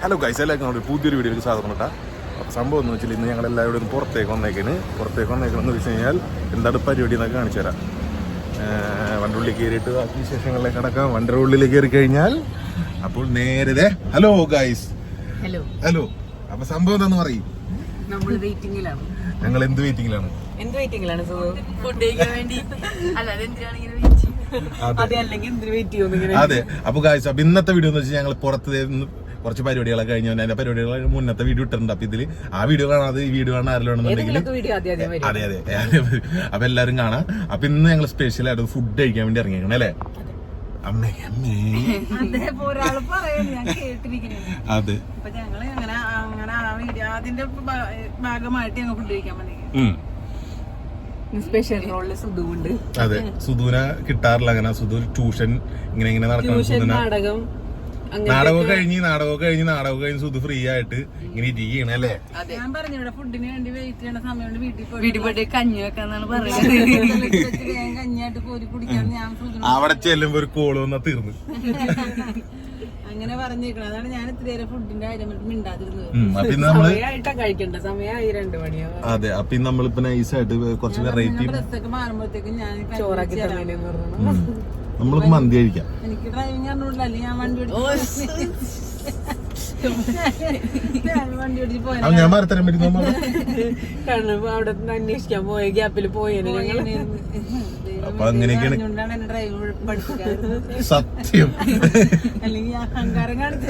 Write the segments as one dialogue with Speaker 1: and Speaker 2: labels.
Speaker 1: Hello guys, എല്ലാവർക്കും നമ്മുടെ പുതിയൊരു വീഡിയോയിൽ സ്വാഗതം കേട്ടോ. അപ്പോൾ സംഭവം എന്ന് വെച്ചാൽ ഇന്ന് ഞങ്ങളെല്ലാവരും പുറത്തേക്ക് വന്നേക്കെന്ന് വെച്ച് കഴിഞ്ഞാൽ എന്താണ് പരിപാടി എന്നൊക്കെ കാണിച്ചു തരാം. വണ്ടറുള്ളിൽ കയറിയിട്ട് ബാക്കി വിശേഷങ്ങളിലേക്ക് കടക്കാം. വണ്ടറുള്ളിലേക്ക് കയറി കഴിഞ്ഞാൽ അപ്പോൾ നേരെ ഹലോ ഗൈസ്, ഹലോ. അപ്പോൾ സംഭവം എന്താണെന്ന് പറയും. ഞങ്ങൾ എന്ത് വെയിറ്റിംഗിലാണ്? അതെ. അപ്പൊ ഗൈസ്, അപ്പൊ ഇന്നത്തെ വീഡിയോ എന്ന് വെച്ചാൽ ഞങ്ങൾ പുറത്ത് കുറച്ച് പരിപാടികളൊക്കെ കഴിഞ്ഞു. അതിന്റെ പരിപാടികൾ മുന്നത്തെ വീഡിയോ ഇട്ടിട്ടുണ്ട്. അപ്പൊ ഇതില് ആ വീഡിയോ കാണാതെ ഈ വീഡിയോ കാണാൻ ആരെല്ലാണെന്നുണ്ടെങ്കിൽ അതെ അതെ അപ്പൊ എല്ലാരും കാണാം. അപ്പൊ ഇന്ന് ഞങ്ങൾ സ്പെഷ്യൽ ആയിട്ട് ഫുഡ് കഴിക്കാൻ വേണ്ടി ഇറങ്ങിയേക്കണം അല്ലേ അമ്മേ? അതെ,
Speaker 2: സ്പെഷ്യൽ റോളില് സുധുണ്ട്.
Speaker 1: അതെ, സുധുവിനെ കിട്ടാറില്ല അങ്ങനെ. സുധു ട്യൂഷൻ ഇങ്ങനെ നടക്കണം. നാടകമൊക്കെ കഴിഞ്ഞ് സുധു ഫ്രീ ആയിട്ട് ഇങ്ങനെ ഇരിക്കുകയാണ് അല്ലേ?
Speaker 2: ഞാൻ പറഞ്ഞു ഇവിടെ ഫുഡിന് വേണ്ടി വെയിറ്റ് ചെയ്യണ സമയം വീട്ടിൽ പോയി കഞ്ഞി വെക്കാന്നാണ് പറയുന്നത്. കഞ്ഞിയായിട്ട് കോരി കുടിക്കാൻ ഞാൻ
Speaker 1: അവിടെ ചെല്ലുമ്പോ ഒരു കോള് വന്നാ തീർന്നു.
Speaker 2: അങ്ങനെ പറഞ്ഞേക്കണം. അതാണ് ഞാൻ ഇത്രയേറെ ഫുഡിന്റെ കാര്യം മിണ്ടാതിരുന്നത്. കഴിക്കണ്ട സമയമായി 2 മണിയാവും.
Speaker 1: അതെ, അപ്പൊ നമ്മളിപ്പോ നൈസായിട്ട് കുറച്ച് വെറൈറ്റി
Speaker 2: ഡ്രസ്സൊക്കെ മാറുമ്പോഴത്തേക്കും ഞാൻ
Speaker 3: ചോറാക്കി
Speaker 1: നമ്മൾക്ക് മന്തി കഴിക്കാം.
Speaker 2: എനിക്ക് ഡ്രൈവിംഗ് അറിഞ്ഞൂടില്ല, അല്ലെങ്കിൽ ഞാൻ വണ്ടി ഓടിച്ച് പോയാ.
Speaker 1: ഞാൻ മാറിത്തരാൻ പറ്റും.
Speaker 3: കാരണം അവിടെ അന്വേഷിക്കാൻ പോയ ഗ്യാപ്പിൽ പോയേനെ ഞങ്ങൾ.
Speaker 1: അപ്പൊ അങ്ങനെയൊക്കെയാണ് സത്യം.
Speaker 2: അല്ലെങ്കിൽ അഹങ്കാരം കാണിച്ചു.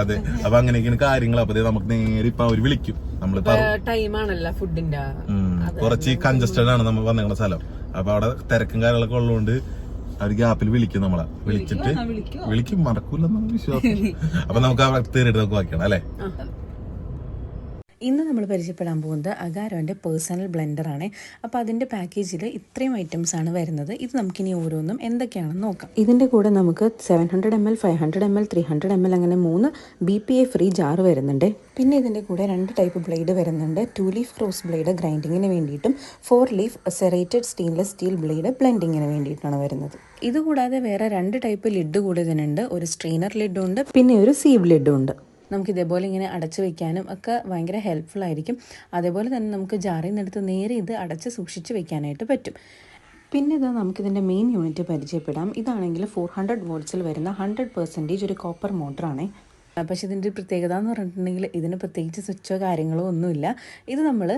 Speaker 1: അതെ, അപ്പൊ അങ്ങനെയൊക്കെയാണ് കാര്യങ്ങൾ. അപ്പൊ നമുക്ക് നേരെ ഇപ്പൊ അവര് വിളിക്കും. നമ്മള്
Speaker 3: ടൈമാണല്ലോ ഫുഡിന്റെ.
Speaker 1: കുറച്ച് കൺജസ്റ്റഡ് ആണ് നമ്മൾ വന്നിരുന്ന സ്ഥലം. അപ്പൊ അവിടെ തിരക്കും കാര്യങ്ങളൊക്കെ ഉള്ളതുകൊണ്ട് അവർ ഗ്യാപ്പിൽ വിളിക്കും. നമ്മളെ വിളിക്കും, മറക്കൂലെന്നാണ് വിശ്വാസം. അപ്പൊ നമുക്ക് അവിടെ തീരിട്ട് നമുക്ക് വായിക്കണം അല്ലേ?
Speaker 4: ഇന്ന് നമ്മൾ പരിചയപ്പെടാൻ പോകുന്നത് അഗാരോൻ്റെ പേഴ്സണൽ ബ്ലെൻഡറാണ്. അപ്പോൾ അതിൻ്റെ പാക്കേജിൽ ഇത്രയും ഐറ്റംസ് ആണ് വരുന്നത്. ഇത് നമുക്കിനി ഓരോന്നും എന്തൊക്കെയാണെന്ന് നോക്കാം. ഇതിൻ്റെ കൂടെ നമുക്ക് 700 ml, 500 ml, 300 ml അങ്ങനെ 3 BPA ഫ്രീ ജാർ വരുന്നുണ്ട്. പിന്നെ ഇതിൻ്റെ കൂടെ 2 ടൈപ്പ് ബ്ലേഡ് വരുന്നുണ്ട്. 2 ലീഫ് ക്രോസ് ബ്ലേഡ് ഗ്രൈൻഡിങ്ങിന് വേണ്ടിയിട്ടും 4 leaf serrated stainless steel blade ബ്ലെൻഡിങ്ങിന് വേണ്ടിയിട്ടാണ് വരുന്നത്. ഇതുകൂടാതെ വേറെ 2 ടൈപ്പ് ലിഡ് കൂടെ ഇതിനുണ്ട്. ഒരു സ്ട്രെയിനർ ലിഡും ഉണ്ട്, പിന്നെ ഒരു സീവ് ലിഡും ഉണ്ട്. നമുക്ക് ഇതേപോലെ ഇങ്ങനെ അടച്ചു വെക്കാനും ഒക്കെ ഭയങ്കര ഹെൽപ്ഫുൾ ആയിരിക്കും. അതേപോലെ തന്നെ നമുക്ക് ജാറിൽ നിന്നെടുത്ത് നേരെ ഇത് അടച്ച് സൂക്ഷിച്ച് വെക്കാനായിട്ട് പറ്റും. പിന്നെ ഇത് നമുക്കിതിൻ്റെ മെയിൻ യൂണിറ്റ് പരിചയപ്പെടാം. ഇതാണെങ്കിൽ 400 wattsൽ വരുന്ന 100% ഒരു കോപ്പർ മോട്ടറാണ്. പക്ഷേ ഇതിൻ്റെ പ്രത്യേകത എന്ന് പറഞ്ഞിട്ടുണ്ടെങ്കിൽ ഇതിന് പ്രത്യേകിച്ച് സ്വിച്ചോ കാര്യങ്ങളോ ഒന്നുമില്ല. ഇത് നമ്മൾ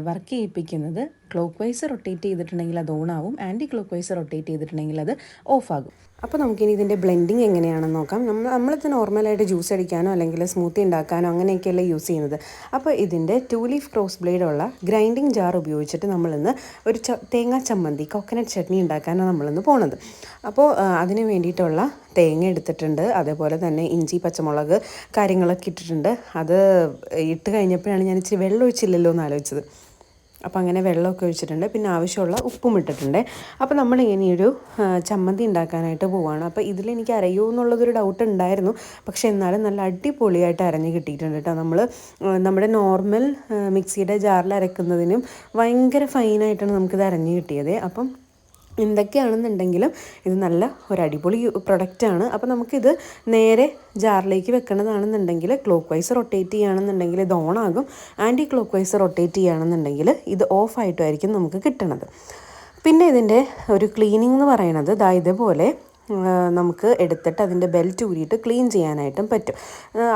Speaker 4: വർക്ക് ചെയ്യിപ്പിക്കുന്നത് ക്ലോക്ക് വൈസ് റൊട്ടേറ്റ് ചെയ്തിട്ടുണ്ടെങ്കിൽ അത് ഓൺ ആവും, ആൻറ്റി ക്ലോക്ക് വൈസ് റൊട്ടേറ്റ് ചെയ്തിട്ടുണ്ടെങ്കിൽ അത് ഓഫ് ആകും. അപ്പോൾ നമുക്കിനി ഇതിൻ്റെ ബ്ലെൻഡിങ് എങ്ങനെയാണെന്ന് നോക്കാം. നമ്മളിത് നോർമലായിട്ട് ജ്യൂസ് അടിക്കാനോ അല്ലെങ്കിൽ സ്മൂത്തി ഉണ്ടാക്കാനോ അങ്ങനെയൊക്കെയല്ല യൂസ് ചെയ്യുന്നത്. അപ്പോൾ ഇതിൻ്റെ 2 ലീഫ് ക്രോസ് ബ്ലേഡുള്ള ഗ്രൈൻഡിങ് ജാർ ഉപയോഗിച്ചിട്ട് നമ്മളിന്ന് ഒരു തേങ്ങാ ചമ്മന്തി, കോക്കനട്ട് ചട്നി ഉണ്ടാക്കാനാണ് നമ്മളിന്ന് പോണത്. അപ്പോൾ അതിന് വേണ്ടിയിട്ടുള്ള തേങ്ങ എടുത്തിട്ടുണ്ട്. അതേപോലെ തന്നെ ഇഞ്ചി, പച്ചമുളക് കാര്യങ്ങളൊക്കെ ഇട്ടിട്ടുണ്ട്. അത് ഇട്ട് കഴിഞ്ഞപ്പോഴാണ് ഞാൻ ഇച്ചിരി വെള്ളം ഒഴിച്ചില്ലല്ലോ എന്ന് ആലോചിച്ചത്. അപ്പോൾ അങ്ങനെ വെള്ളമൊക്കെ ഒഴിച്ചിട്ടുണ്ട്. പിന്നെ ആവശ്യമുള്ള ഉപ്പും ഇട്ടിട്ടുണ്ട്. അപ്പോൾ നമ്മളിങ്ങനെ ഒരു ചമ്മന്തി ഉണ്ടാക്കാനായിട്ട് പോവുകയാണ്. അപ്പോൾ ഇതിലെനിക്ക് അറിയുമോ എന്നുള്ളതൊരു ഡൗട്ട് ഉണ്ടായിരുന്നു. പക്ഷേ എന്നാലും നല്ല അടിപൊളിയായിട്ട് അരഞ്ഞ് കിട്ടിയിട്ടുണ്ട് കേട്ടോ. നമ്മുടെ നോർമൽ മിക്സിയുടെ ജാറിൽ അരക്കുന്നതിനും ഭയങ്കര ഫൈനായിട്ടാണ് നമുക്കിത് അരഞ്ഞ് കിട്ടിയത്. അപ്പം എന്തൊക്കെയാണെന്നുണ്ടെങ്കിലും ഇത് നല്ല ഒരു അടിപൊളി പ്രൊഡക്റ്റാണ്. അപ്പോൾ നമുക്കിത് നേരെ ജാറിലേക്ക് വെക്കണതാണെന്നുണ്ടെങ്കിൽ ക്ലോക്ക് വൈസ് റൊട്ടേറ്റ് ചെയ്യുകയാണെന്നുണ്ടെങ്കിൽ ഇത് ഓണാകും. ആൻറ്റി ക്ലോക്ക് വൈസ് റൊട്ടേറ്റ് ചെയ്യുകയാണെന്നുണ്ടെങ്കിൽ ഇത് ഓഫായിട്ടുമായിരിക്കും നമുക്ക് കിട്ടണത്. പിന്നെ ഇതിൻ്റെ ഒരു ക്ലീനിങ് എന്ന് പറയുന്നത് ഇതേപോലെ നമുക്ക് എടുത്തിട്ട് അതിൻ്റെ ബെൽറ്റ് ഊരിയിട്ട് ക്ലീൻ ചെയ്യാനായിട്ടും പറ്റും.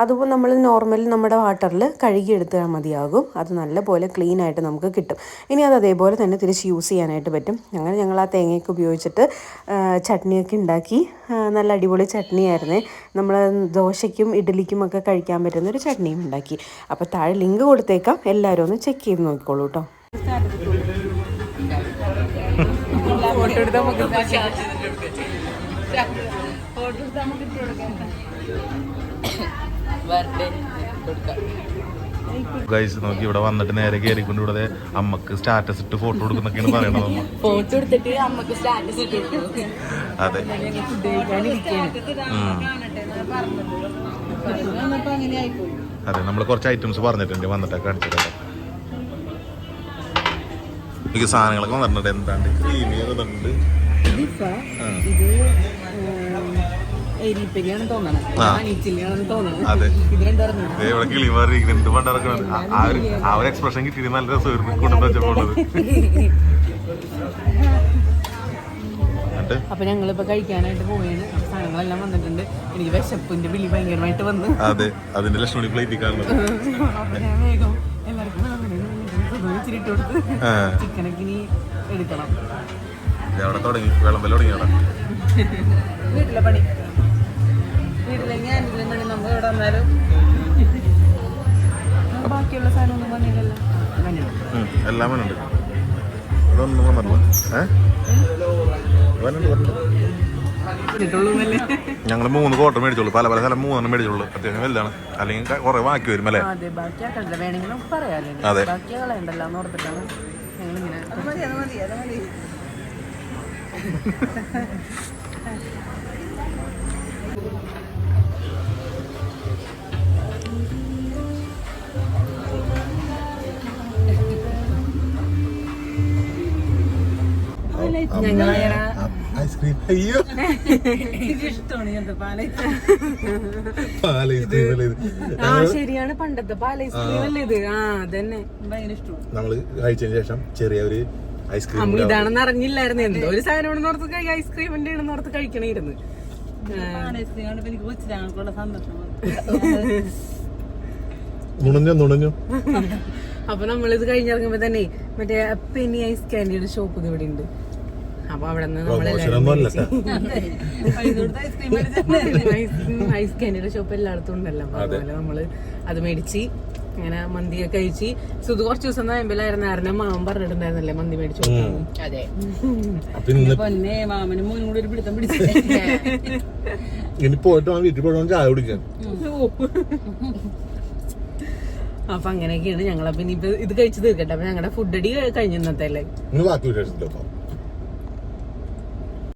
Speaker 4: അതുപോലെ നമ്മൾ നോർമൽ നമ്മുടെ വാട്ടറിൽ കഴുകിയെടുത്താൽ മതിയാകും. അത് നല്ലപോലെ ക്ലീനായിട്ട് നമുക്ക് കിട്ടും. ഇനി അത് അതേപോലെ തന്നെ തിരിച്ച് യൂസ് ചെയ്യാനായിട്ട് പറ്റും. അങ്ങനെ ഞങ്ങൾ ആ തേങ്ങയൊക്കെ ഉപയോഗിച്ചിട്ട് ചട്നിയൊക്കെ ഉണ്ടാക്കി. നല്ല അടിപൊളി ചട്നിയായിരുന്നേ. നമ്മൾ ദോശയ്ക്കും ഇഡ്ഡലിക്കും ഒക്കെ കഴിക്കാൻ പറ്റുന്നൊരു ചട്നിയും ഉണ്ടാക്കി. അപ്പോൾ താഴെ ലിങ്ക് കൊടുത്തേക്കാം, എല്ലാവരും ഒന്ന് ചെക്ക് ചെയ്ത് നോക്കിക്കോളൂ കേട്ടോ.
Speaker 1: ഗൈസ് നോക്കി, ഇവിടെ വന്നിട്ട് നേരെ കയറിക്കൊണ്ട് ഇവിടെ അമ്മക്ക് സ്റ്റാറ്റസ് ഇട്ട് ഫോട്ടോ കൊടുക്കുന്നൊക്കെയാണ് പറയണത്.
Speaker 3: ഫോട്ടോ എടുത്തിട്ട് അമ്മക്ക് സ്റ്റാറ്റസ് ഇട്ടു.
Speaker 1: അതെ, അതെ, നമ്മൾ കുറച്ച് ഐറ്റംസ് പറഞ്ഞിട്ടുണ്ട്, വന്നിട്ടൊക്കെ കാണിച്ചിട്ടുണ്ട്. എനിക്ക് സാധനങ്ങളൊക്കെ വന്നിട്ടുണ്ട്. എന്താണ്ട് ക്രീമി ഉണ്ട്,
Speaker 4: ഇത്
Speaker 2: എരിപ്പരിയാണെന്ന് തോന്നണം, അനിച്ചില്ലാണെന്ന് തോന്നണം.
Speaker 1: അതെ,
Speaker 2: ഇത് രണ്ടറിഞ്ഞു.
Speaker 1: ഇവിടെ കിളിമാറി എന്ത് പണ്ടിറക്കണത് ആ ഒരു എക്സ്പ്രഷൻ കിട്ടിയത് നല്ല രസമായിരുന്നു കൊണ്ടുവന്ന് വെച്ചപ്പോഴുള്ളത്.
Speaker 2: അപ്പൊ ഞങ്ങളിപ്പോ കഴിക്കാനായിട്ട് പോയാണ്. സാധനങ്ങളെല്ലാം വന്നിട്ടുണ്ട്. എനിക്ക് വിശപ്പിന്റെ വിളി ഭയങ്കരമായിട്ട് വന്നു.
Speaker 1: അതെ, അതിന്റെ ലക്ഷണം പ്ലേറ്റിൽ കാണുന്നത്.
Speaker 2: അപ്പൊ ഞാൻ വേഗം എല്ലാവർക്കും ഇച്ചിരി ഇട്ട് കൊടുത്ത് ചിക്കനൊക്കെ ഇനി എടുക്കണം.
Speaker 1: അവിടെ തുടങ്ങി വിളമ്പൽ തുടങ്ങി. അവിടെ
Speaker 2: വീട്ടിലെ പണി, വീട്ടിലെ ഞാനിലും പണി. നമ്മൾ ഇവിടെ വന്നാലും ബാക്കിയുള്ള സാധനമൊന്നും പണിയില്ലല്ലോ.
Speaker 1: എല്ലാം വേണുണ്ട്. ഇവിടെ ഒന്നും വന്നല്ലോ. ഞങ്ങൾ 3 കോട്ട മേടിച്ചോളൂ. പല പല സ്ഥലം 3 മേടിച്ചോളൂ. അത്യാവശ്യം വലുതാണ്, അല്ലെങ്കിൽ കുറെ ബാക്കി വരും അല്ലേ?
Speaker 2: അതെ, ബാക്കിയാക്കണ്ട, വേണമെങ്കിൽ നമുക്ക് പറയാല്ലേ.
Speaker 1: അതെ,
Speaker 2: ബാക്കി കളയണ്ടല്ലോ എന്ന് ഓർത്തിട്ടാണ് ഞങ്ങളിങ്ങനെ.
Speaker 1: ഐസ്ക്രീം. അയ്യോ,
Speaker 2: ഇഷ്ടമാണ് ഇങ്ങനത്തെ
Speaker 3: ആ ശരിയാണ്, പണ്ടത്തെ പാൽ ഐസ്ക്രീം അല്ലേ ഇത്? ആ അതന്നെ,
Speaker 2: ഭയങ്കര ഇഷ്ടമാണ്.
Speaker 1: നമ്മള് കഴിച്ചതിന് ശേഷം ചെറിയ ഒരു ഐസ്ക്രീം
Speaker 3: ഇതാണെന്ന് അറിഞ്ഞില്ലായിരുന്നു. എന്തോ ഒരു സാധനമാണെന്ന് ഓർത്ത് ഐസ്ക്രീമിന്റെ ആണെന്ന് ഓർത്ത് കഴിക്കണേരുന്നു.
Speaker 2: ഐസ്ക്രീം കണ്ടപ്പോ എനിക്ക് കൊച്ചിനാണുള്ള സന്തോഷമാണ്.
Speaker 1: നുണഞ്ഞു.
Speaker 3: അപ്പൊ നമ്മളിത് കഴിഞ്ഞിറങ്ങുമ്പോ തന്നെ മറ്റേ പെനി ഐസ് കാൻഡിയുടെ ഷോപ്പ് ഇവിടെ ഉണ്ട്. അപ്പൊ അവിടെ നിന്ന് ഐസ് കാൻഡിയുടെ ഷോപ്പ് എല്ലായിടത്തും ഉണ്ടല്ലോ. അപ്പൊ അതുപോലെ നമ്മള് അത് മേടിച്ച് അങ്ങനെ മന്തിയൊക്കെ കഴിച്ച്. സുധു കുറച്ച് ദിവസം നോയമ്പിലായിരുന്നു. കാരണം മാമൻ പറഞ്ഞിട്ടുണ്ടായിരുന്നല്ലേ മന്തി മേടിച്ചു.
Speaker 2: അതെ, പൊന്നെ മാമനും മോനും കൂടി ഒരു പിടുത്തം പിടിച്ചു.
Speaker 1: ഇനി പോയിട്ട് വീട്ടിൽ പോയിട്ട് ചായ കുടിക്കാൻ.
Speaker 3: അപ്പൊ അങ്ങനെയൊക്കെയാണ് ഞങ്ങളെ. പിന്നെ ഇപ്പൊ ഇത് കഴിച്ചു തീർക്കട്ടെ. അപ്പൊ ഞങ്ങളുടെ ഫുഡ് അടി കഴിഞ്ഞ ഇന്നത്തെ അല്ലേ.
Speaker 1: ബാക്കി വിശേഷത്തിലോ